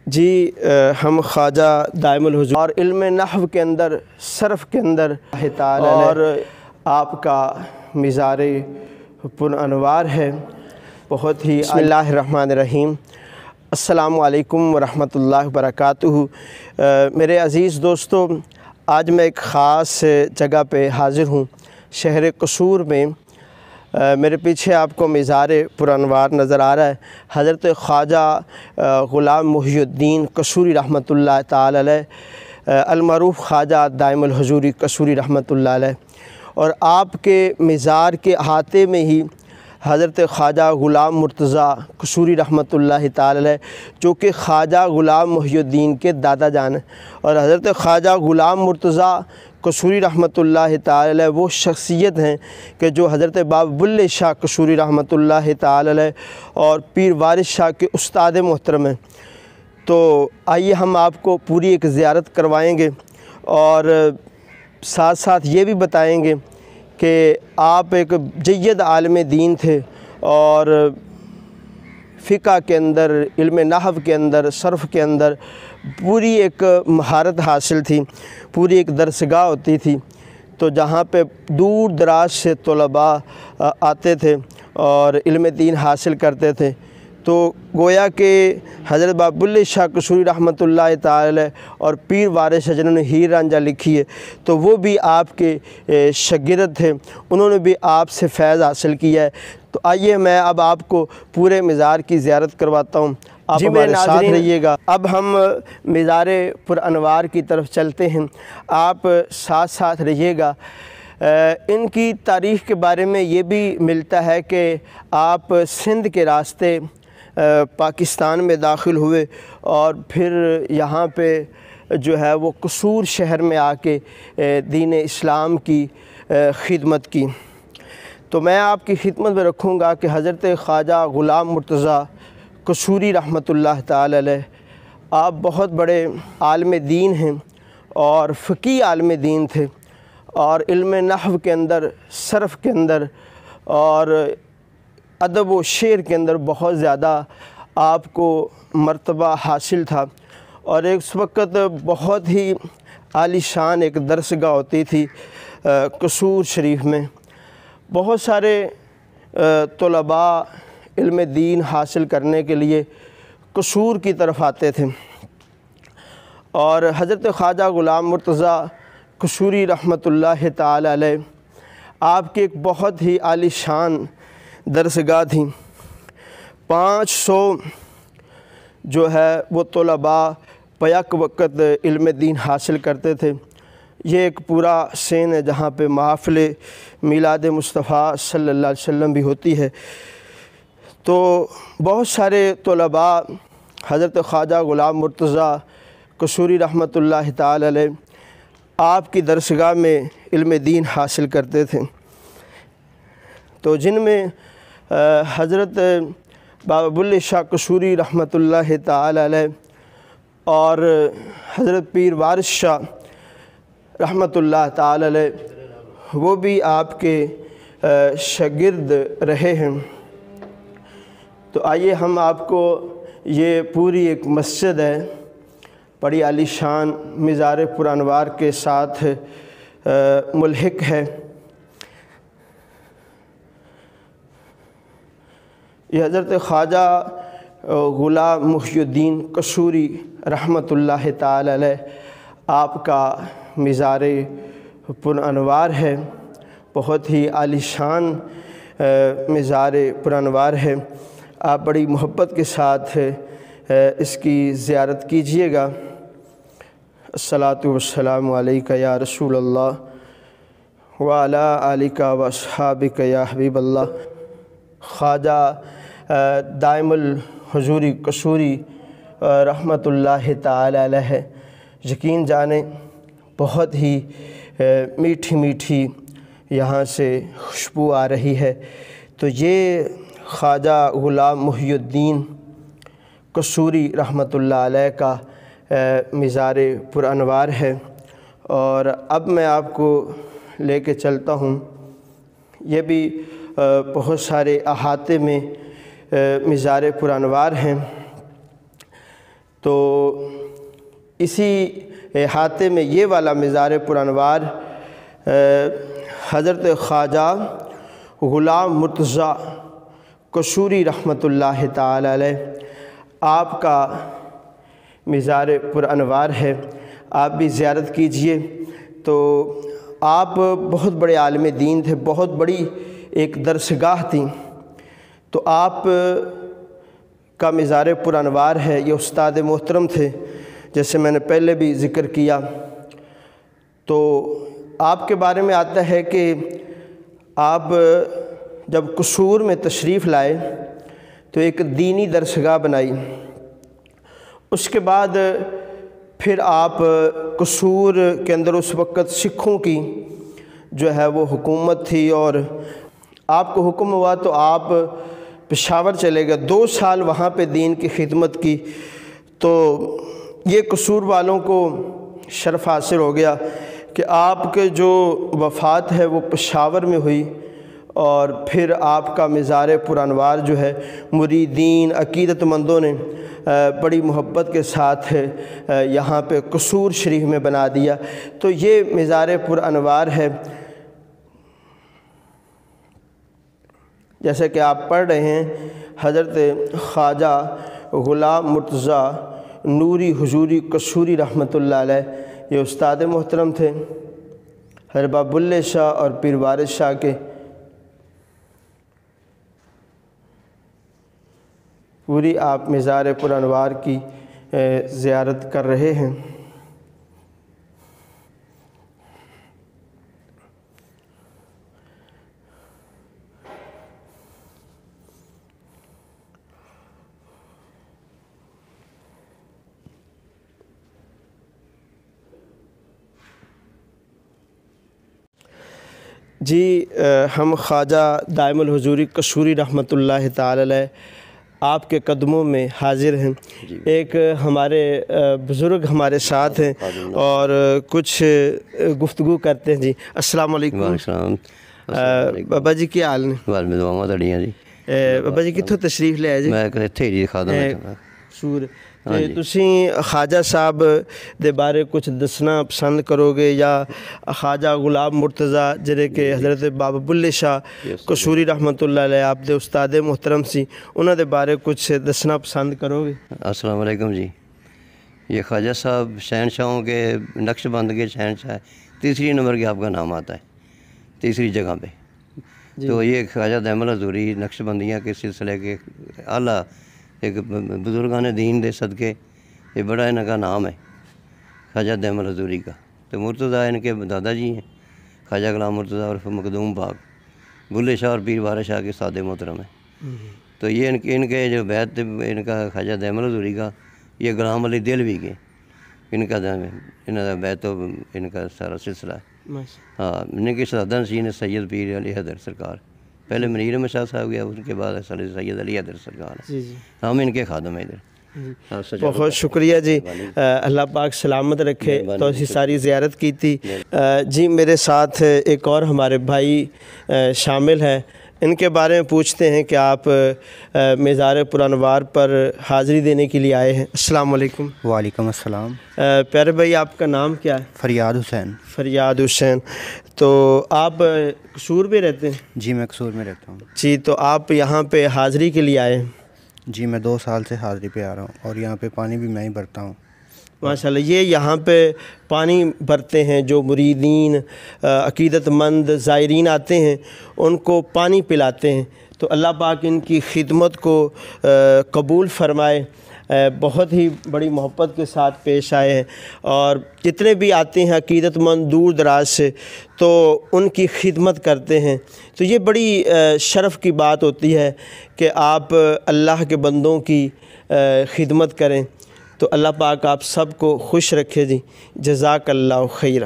جی ہم خواجہ دائم الحضور اور علم نحو کے اندر صرف کے اندر اور آپ کا مزار پر انوار ہے بہت ہی بسم اللہ الرحمن الرحیم۔ السلام علیکم ورحمۃ اللہ وبرکاتہ۔ میرے عزیز دوستو، آج میں ایک خاص جگہ پہ حاضر ہوں، شہر قصور میں۔ میرے پیچھے آپ کو مزار پر انوار نظر آ رہا ہے۔ حضرت خواجہ غلام محی الدین قصوری رحمۃ اللہ تعالی علیہ، المعروف خواجہ دائم الحضوری قصوری رحمۃ اللہ علیہ، اور آپ کے مزار کے احاطے میں ہی حضرت خواجہ غلام مرتضیٰ قصوری رحمۃ اللہ تعالی علیہ، جو کہ خواجہ غلام محی الدین کے دادا جان ہیں۔ اور حضرت خواجہ غلام مرتضیٰ قصوری رحمۃ اللہ تعالی علیہ وہ شخصیت ہیں کہ جو حضرت بابا بلھے شاہ قصوری رحمۃ اللہ تعالی علیہ اور پیر وارث شاہ کے استاد محترم ہیں۔ تو آئیے ہم آپ کو پوری ایک زیارت کروائیں گے اور ساتھ ساتھ یہ بھی بتائیں گے کہ آپ ایک جید عالم دین تھے اور فقہ کے اندر، علم نحو کے اندر، صرف کے اندر پوری ایک مہارت حاصل تھی، پوری ایک درسگاہ ہوتی تھی، تو جہاں پہ دور دراز سے طلباء آتے تھے اور علم دین حاصل کرتے تھے۔ تو گویا کہ حضرت بابا بلھے شاہ قصوری رحمۃ اللہ تعالی علیہ اور پیر وارث جنہوں نے ہیر رانجھا لکھی ہے، تو وہ بھی آپ کے شاگرد تھے، انہوں نے بھی آپ سے فیض حاصل کیا ہے۔ تو آئیے میں اب آپ کو پورے مزار کی زیارت کرواتا ہوں، آپ ہمارے ساتھ رہیے گا۔ اب ہم مزار پر انوار کی طرف چلتے ہیں، آپ ساتھ ساتھ رہیے گا۔ ان کی تاریخ کے بارے میں یہ بھی ملتا ہے کہ آپ سندھ کے راستے پاکستان میں داخل ہوئے اور پھر یہاں پہ جو ہے وہ قصور شہر میں آ کے دین اسلام کی خدمت کی۔ تو میں آپ کی خدمت میں رکھوں گا کہ حضرت خواجہ غلام مرتضیٰ قصوری رحمۃ اللہ تعالی علیہ، آپ بہت بڑے عالم دین ہیں اور فقی عالم دین تھے، اور علم نحو کے اندر، صرف کے اندر اور ادب و شعر کے اندر بہت زیادہ آپ کو مرتبہ حاصل تھا، اور اس وقت بہت ہی عالی شان ایک درسگاہ ہوتی تھی قصور شریف میں۔ بہت سارے طلباء علم دین حاصل کرنے کے لیے قصور کی طرف آتے تھے، اور حضرت خواجہ غلام مرتضیٰ قصوری رحمۃ اللہ تعالی علیہ آپ کی ایک بہت ہی عالی شان درسگاہ تھی۔ 500 جو ہے وہ طلباء بیک وقت علم دین حاصل کرتے تھے۔ یہ ایک پورا سین ہے جہاں پہ محافل میلاد مصطفیٰ صلی اللہ علیہ وسلم بھی ہوتی ہے۔ تو بہت سارے طلباء حضرت خواجہ غلام مرتضیٰ قصوری رحمۃ اللہ تعالی علیہ آپ کی درسگاہ میں علم دین حاصل کرتے تھے، تو جن میں حضرت بابا بلھے شاہ قصوری رحمۃ اللہ تعالی علیہ اور حضرت پیر وارث شاہ رحمۃ اللہ تعالی علیہ وہ بھی آپ کے شاگرد رہے ہیں۔ تو آئیے ہم آپ کو، یہ پوری ایک مسجد ہے، بڑی عالی شان، مزار پر انوار کے ساتھ ملحق ہے۔ یہ حضرت خواجہ غلام محی الدین قصوری رحمۃ اللہ تعالی علیہ آپ کا مزار پر انوار ہے، بہت ہی عالی شان مزار پر انوار ہے۔ آپ بڑی محبت کے ساتھ اس کی زیارت کیجئے گا۔ الصلاۃ والسلام علیک یا رسول اللہ وعلی آلک واصحابک یا حبیب اللہ۔ خواجہ دائم الحضوری قصوری رحمۃ اللہ تعالی علیہ، یقین جانیں بہت ہی میٹھی میٹھی یہاں سے خوشبو آ رہی ہے۔ تو یہ خواجہ غلام محی الدین قصوری رحمۃ اللہ علیہ کا مزار پر انوار ہے، اور اب میں آپ کو لے کے چلتا ہوں۔ یہ بھی بہت سارے احاطے میں مزار پر انوار ہیں۔ تو اسی احاطے میں یہ والا مزار پرانوار حضرت خواجہ غلام مرتضیٰ قصوری رحمۃ اللہ تعالی علیہ آپ کا مزار پرانوار ہے، آپ بھی زیارت کیجئے۔ تو آپ بہت بڑے عالم دین تھے، بہت بڑی ایک درسگاہ تھی، تو آپ کا مزار پرانوار ہے، یہ استاد محترم تھے جیسے میں نے پہلے بھی ذکر کیا۔ تو آپ کے بارے میں آتا ہے کہ آپ جب قصور میں تشریف لائے تو ایک دینی درسگاہ بنائی، اس کے بعد پھر آپ قصور کے اندر اس وقت سکھوں کی جو ہے وہ حکومت تھی، اور آپ کو حکم ہوا تو آپ پشاور چلے گئے، 2 سال وہاں پہ دین کی خدمت کی۔ تو یہ قصور والوں کو شرف حاصل ہو گیا کہ آپ کے جو وفات ہے وہ پشاور میں ہوئی، اور پھر آپ کا مزار پرانوار جو ہے مریدین عقیدت مندوں نے بڑی محبت کے ساتھ یہاں پہ قصور شریف میں بنا دیا۔ تو یہ مزار پرانوار ہے، جیسے کہ آپ پڑھ رہے ہیں حضرت خواجہ غلام مرتضیٰ نوری حضوری قصوری رحمۃ اللہ علیہ، یہ استاد محترم تھے حضرت بابا بلھے شاہ اور پیر وارث شاہ کے۔ پوری آپ مزار پرانوار کی زیارت کر رہے ہیں۔ جی ہم خواجہ دائم الحضوری قصوری رحمۃ اللہ تعالی علیہ آپ کے قدموں میں حاضر ہیں۔ ایک ہمارے بزرگ ہمارے ساتھ ہیں اور کچھ گفتگو کرتے ہیں۔ جی السلام علیکم۔ بابا جی کیا حال نے؟ بابا جی کتوں تشریف لے آئے جی؟ سور تسی خواجہ صاحب دے بارے کچھ دسنا پسند کرو گے، یا خواجہ غلام مرتضیٰ جڑے کہ حضرت بابا بلھے شاہ قصوری رحمۃ اللہ علیہ آپ دے استاد محترم سی، انہوں دے بارے کچھ دسنا پسند کرو گے؟ السلام علیکم جی۔ یہ خواجہ صاحب شہنشاہوں کے نقش بند کے شہنشاہ، 3 نمبر کے آپ کا نام آتا ہے، 3 جگہ پہ۔ تو یہ خواجہ دائم الحضوری نقش بندیاں کے سلسلے کے اعلیٰ ایک بزرگان دین دے صدقے، یہ بڑا ان کا نام ہے خواجہ دائم الحضوری کا۔ تو مرتضیٰ ان کے دادا جی ہیں، خواجہ غلام مرتضیٰ اور مخدوم پاک بلھے شاہ اور پیر وارث شاہ کے استاد محترم ہیں۔ تو یہ ان کے جو بیت ان کا خواجہ دائم الحضوری کا، یہ غلام علی دہلوی کے ان کا بیت و ان کا سارا سلسلہ ہے۔ ہاں، ان کے شہزادہ نشین سید پیر علی حیدر سرکار، پہلے منیر احمد شاہ صاحب گیا، ان کے بعد سید علی حیدر سرکار، ہم ان کے خادم ہیں ادھر۔ بہت شکریہ جی، اللہ پاک سلامت رکھے۔ تو اسی ساری زیارت کی تھی جی۔ میرے ساتھ ایک اور ہمارے بھائی شامل ہیں، ان کے بارے میں پوچھتے ہیں کہ آپ مزار پرانوار پر حاضری دینے کے لیے آئے ہیں۔ السلام علیکم۔ وعلیکم السلام۔ پیارے بھائی آپ کا نام کیا ہے؟ فریاد حسین۔ فریاد حسین۔ تو آپ قصور میں رہتے ہیں؟ جی میں قصور میں رہتا ہوں جی۔ تو آپ یہاں پہ حاضری کے لیے آئے ہیں؟ جی میں 2 سال سے حاضری پہ آ رہا ہوں، اور یہاں پہ پانی بھی میں ہی بھرتا ہوں۔ ماشاءاللہ، یہ یہاں پہ پانی بھرتے ہیں، جو مریدین عقیدت مند زائرین آتے ہیں ان کو پانی پلاتے ہیں۔ تو اللہ پاک ان کی خدمت کو قبول فرمائے، بہت ہی بڑی محبت کے ساتھ پیش آئے ہیں، اور جتنے بھی آتے ہیں عقیدت مند دور دراز سے تو ان کی خدمت کرتے ہیں۔ تو یہ بڑی شرف کی بات ہوتی ہے کہ آپ اللہ کے بندوں کی خدمت کریں۔ تو اللہ پاک آپ سب کو خوش رکھے جی۔ جزاک اللہ خیر۔